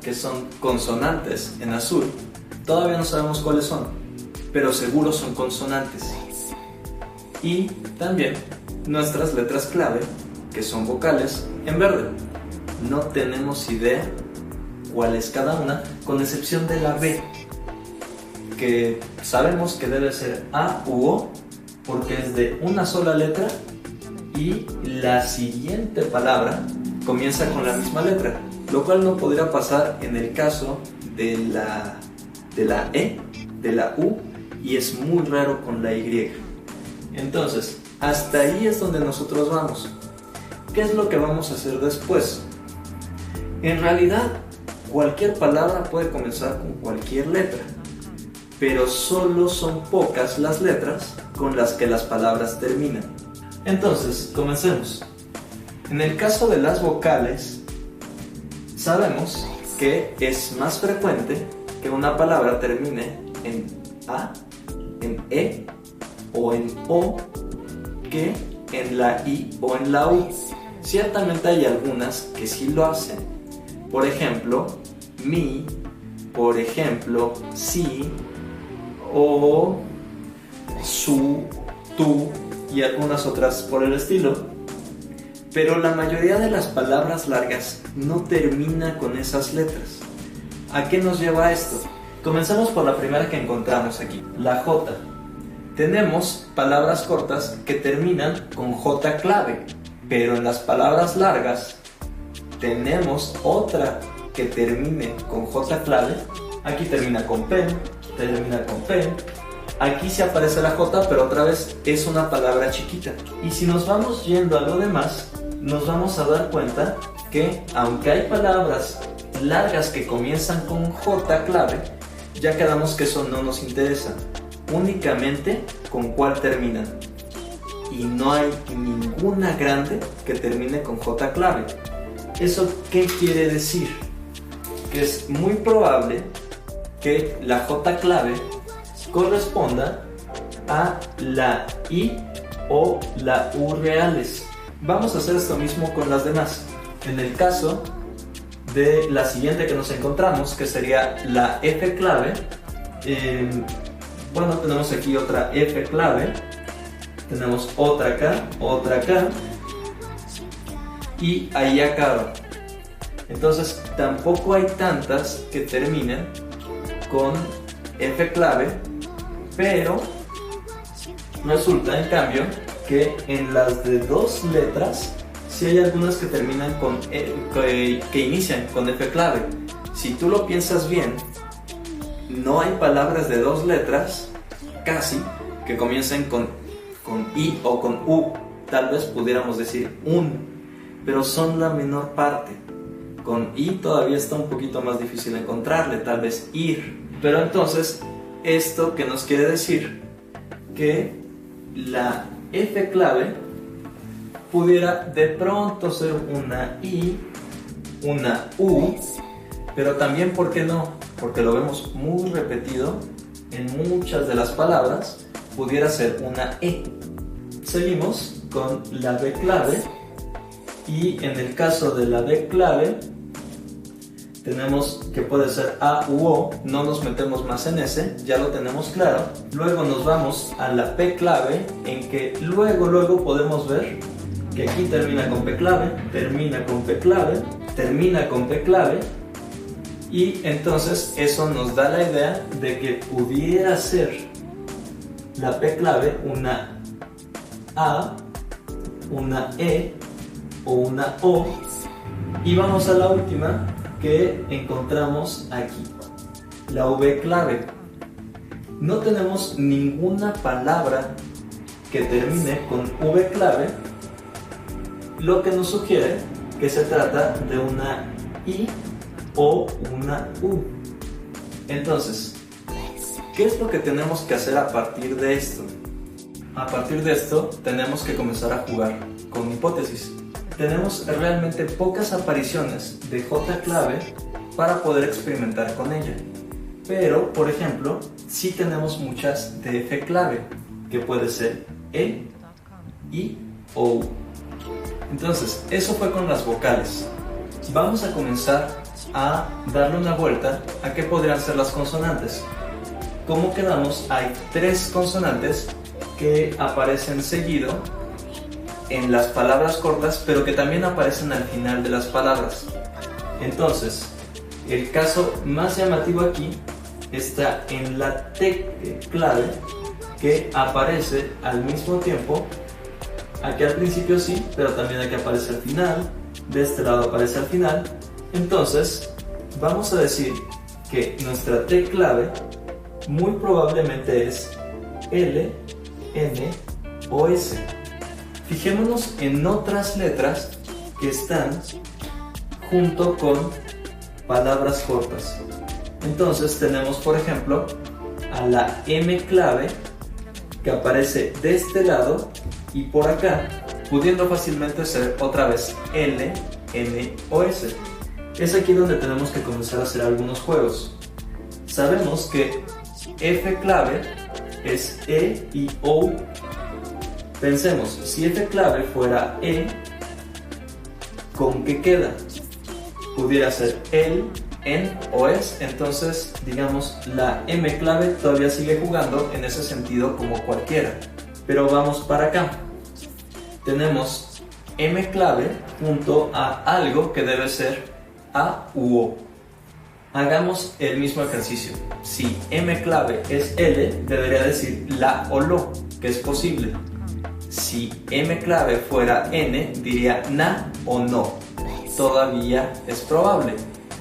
que son consonantes en azul. Todavía no sabemos cuáles son, pero seguro son consonantes. Y también nuestras letras clave, que son vocales, en verde. No tenemos idea cuál es cada una, con excepción de la B, que sabemos que debe ser A u O, porque es de una sola letra y la siguiente palabra comienza con la misma letra, lo cual no podría pasar en el caso de la E, de la U, y es muy raro con la Y. Entonces, hasta ahí es donde nosotros vamos. ¿Qué es lo que vamos a hacer después? En realidad, cualquier palabra puede comenzar con cualquier letra, pero solo son pocas las letras con las que las palabras terminan. Entonces, comencemos. En el caso de las vocales, sabemos que es más frecuente que una palabra termine en A, en E o en O que en la I o en la U. Ciertamente hay algunas que sí lo hacen. Por ejemplo, mi, por ejemplo, si, o su, tu y algunas otras por el estilo. Pero la mayoría de las palabras largas no termina con esas letras. ¿A qué nos lleva esto? Comencemos por la primera que encontramos aquí, la J. Tenemos palabras cortas que terminan con J clave, pero en las palabras largas tenemos otra que termine con J clave. Aquí termina con P, termina con P. Aquí se aparece la J, pero otra vez es una palabra chiquita. Y si nos vamos yendo a lo demás, nos vamos a dar cuenta que aunque hay palabras largas que comienzan con J clave, ya quedamos que eso no nos interesa. Únicamente con cuál terminan. Y no hay ninguna grande que termine con J clave. ¿Eso qué quiere decir? Que es muy probable que la J clave corresponda a la I o la U reales. Vamos a hacer esto mismo con las demás. En el caso de la siguiente que nos encontramos, que sería la F clave, bueno, tenemos aquí otra F clave, tenemos otra acá y ahí acaba. Entonces tampoco hay tantas que terminen con F clave, pero resulta en cambio que en las de dos letras sí hay algunas que terminan con que inician con F clave. Si tú lo piensas bien, no hay palabras de dos letras casi que comiencen con I o con U. Tal vez pudiéramos decir pero son la menor parte. Con I todavía está un poquito más difícil encontrarle, tal vez ir. Pero entonces, ¿esto qué nos quiere decir? Que la F clave pudiera de pronto ser una I, una U, pero también, ¿por qué no? Porque lo vemos muy repetido en muchas de las palabras, pudiera ser una E. Seguimos con la B clave, y en el caso de la B clave tenemos que puede ser A u O, no nos metemos más en ese, ya lo tenemos claro. Luego nos vamos a la P clave, en que luego podemos ver que aquí termina con P clave, termina con P clave, termina con P clave, y entonces eso nos da la idea de que pudiera ser la P clave una A, una E o una O. Y vamos a la última que encontramos aquí, la V clave. No tenemos ninguna palabra que termine con V clave, lo que nos sugiere que se trata de una I o una U. Entonces, ¿qué es lo que tenemos que hacer a partir de esto? A partir de esto tenemos que comenzar a jugar con hipótesis. Tenemos realmente pocas apariciones de J clave para poder experimentar con ella. Pero, por ejemplo, sí tenemos muchas de F clave, que puede ser E, I o U. Entonces, eso fue con las vocales. Vamos a comenzar a darle una vuelta a qué podrían ser las consonantes. Como quedamos, hay 3 consonantes que aparecen seguido en las palabras cortas, pero que también aparecen al final de las palabras. Entonces, el caso más llamativo aquí está en la T clave, que aparece al mismo tiempo. Aquí al principio sí, pero también aquí aparece al final. De este lado aparece al final. Entonces, vamos a decir que nuestra T clave muy probablemente es L, N o S. Fijémonos en otras letras que están junto con palabras cortas. Entonces tenemos, por ejemplo, a la M clave, que aparece de este lado y por acá, pudiendo fácilmente ser otra vez L, N o S. Es aquí donde tenemos que comenzar a hacer algunos juegos. Sabemos que F clave es E y O. Pensemos, si F clave fuera E, ¿con qué queda? Pudiera ser el, en o es. Entonces, digamos, la M clave todavía sigue jugando en ese sentido como cualquiera. Pero vamos para acá. Tenemos M clave junto a algo que debe ser A u O. Hagamos el mismo ejercicio. Si M clave es L, debería decir la o lo, que es posible. Si M clave fuera N, diría na o no. Todavía es probable.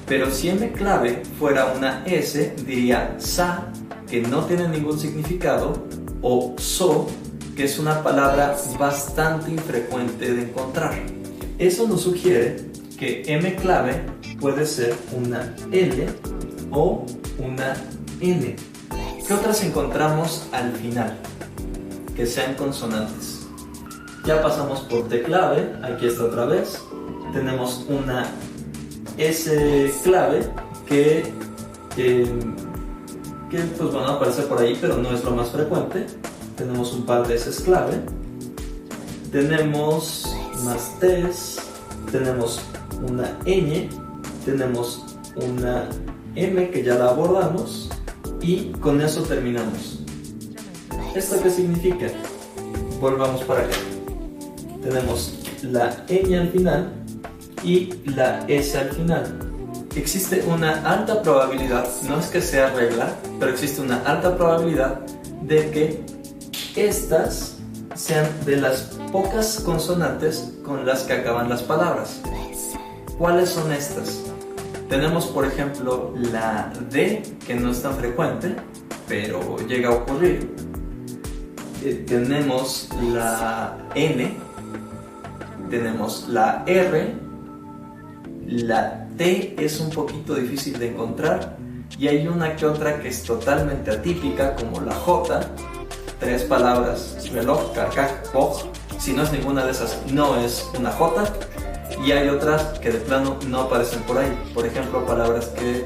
Pero si M clave fuera una S, diría sa, que no tiene ningún significado, o so, que es una palabra bastante infrecuente de encontrar. Eso nos sugiere que M clave puede ser una L o una N. ¿Qué otras encontramos al final que sean consonantes? Ya pasamos por T clave, aquí está otra vez. Tenemos una S clave que pues bueno, aparece por ahí, pero no es lo más frecuente. Tenemos un par de S clave. Tenemos más T's. Tenemos una ñ. Tenemos una M que ya la abordamos. Y con eso terminamos. ¿Esto qué significa? Volvamos para acá. Tenemos la ñ al final y la S al final. Existe una alta probabilidad, no es que sea regla, pero existe una alta probabilidad de que estas sean de las pocas consonantes con las que acaban las palabras. ¿Cuáles son estas? Tenemos, por ejemplo, la D, que no es tan frecuente, pero llega a ocurrir. Tenemos la N, tenemos la R, la T es un poquito difícil de encontrar y hay una que otra que es totalmente atípica, como la J. 3 palabras: reloj, carcaj, boj. Si no es ninguna de esas, no es una J. Y hay otras que de plano no aparecen por ahí. Por ejemplo, palabras que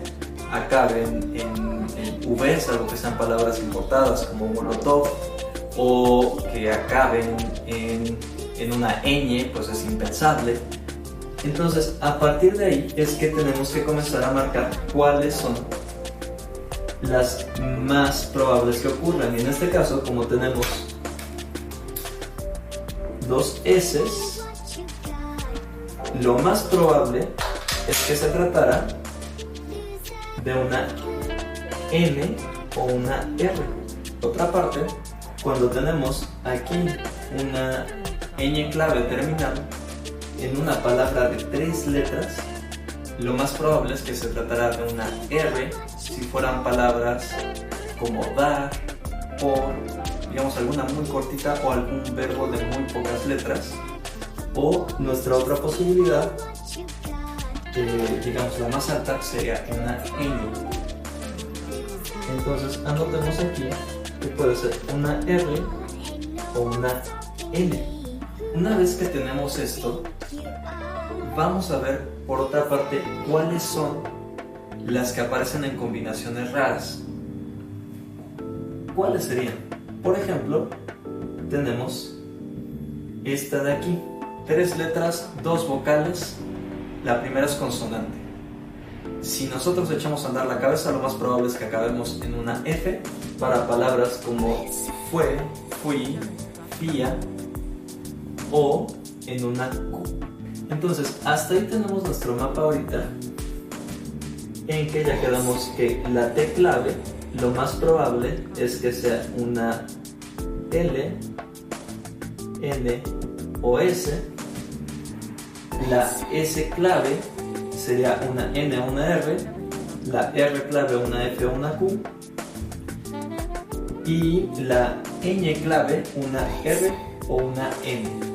acaben en V, salvo que sean palabras importadas como molotov, o que acaben en una ñ, pues es impensable. Entonces, a partir de ahí es que tenemos que comenzar a marcar cuáles son las más probables que ocurran. Y en este caso, como tenemos dos S's, lo más probable es que se tratara de una N o una R. Otra parte, cuando tenemos aquí una ñ clave terminal en una palabra de 3 letras, lo más probable es que se tratara de una R si fueran palabras como dar, por, digamos alguna muy cortita, o algún verbo de muy pocas letras. O nuestra otra posibilidad, digamos la más alta, sería una ñ. Entonces anotemos aquí que puede ser una R o una N. Una vez que tenemos esto, vamos a ver por otra parte cuáles son las que aparecen en combinaciones raras. ¿Cuáles serían? Por ejemplo, tenemos esta de aquí: 3 letras, 2 vocales. La primera es consonante. Si nosotros echamos a andar la cabeza, lo más probable es que acabemos en una F para palabras como fue, fui, fía, o en una Q. Entonces, hasta ahí tenemos nuestro mapa ahorita, en que ya quedamos que la T clave, lo más probable es que sea una L, N o S. La S clave sería una N o una R, la R clave una F o una Q, y la ñ clave una R o una N.